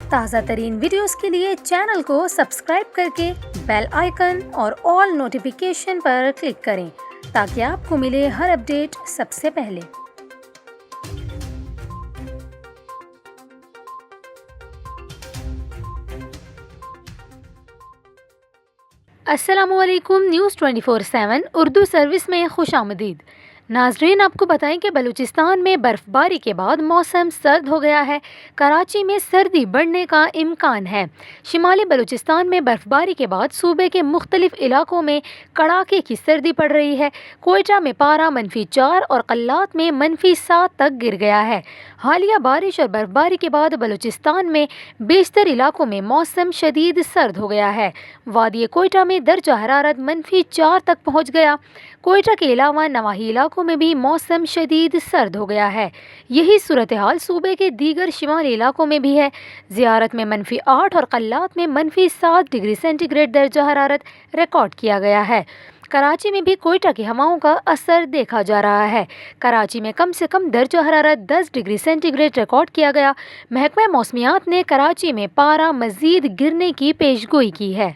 تازہ ترین ویڈیوز کے لیے چینل کو سبسکرائب کر کے بیل آئیکن اور آل نوٹیفیکیشن پر کلک کریں تاکہ آپ کو ملے ہر اپڈیٹ سب سے پہلے۔ السلام علیکم، نیوز 24/7 اردو سروس میں خوش آمدید۔ ناظرین، آپ کو بتائیں کہ بلوچستان میں برف باری کے بعد موسم سرد ہو گیا ہے۔ کراچی میں سردی بڑھنے کا امکان ہے۔ شمالی بلوچستان میں برف باری کے بعد صوبے کے مختلف علاقوں میں کڑاکے کی سردی پڑ رہی ہے۔ کوئٹہ میں پارہ -4 اور قلات میں -7 تک گر گیا ہے۔ حالیہ بارش اور برف باری کے بعد بلوچستان میں بیشتر علاقوں میں موسم شدید سرد ہو گیا ہے۔ وادی کوئٹہ میں درجہ حرارت -4 تک پہنچ گیا۔ کوئٹہ کے علاوہ نواحی علاقوں میں بھی موسم شدید سرد ہو گیا ہے۔ یہی صورتحال صوبے کے دیگر شمالی علاقوں میں بھی ہے۔ زیارت میں -8 اور قلات میں -7 ڈگری سینٹی گریڈ درجہ حرارت ریکارڈ کیا گیا ہے۔ کراچی میں بھی کوئٹہ کی ہواؤں کا اثر دیکھا جا رہا ہے۔ کراچی میں کم سے کم درجہ حرارت 10 ڈگری سینٹی گریڈ ریکارڈ کیا گیا۔ محکمہ موسمیات نے کراچی میں پارہ مزید گرنے کی پیش گوئی کی ہے۔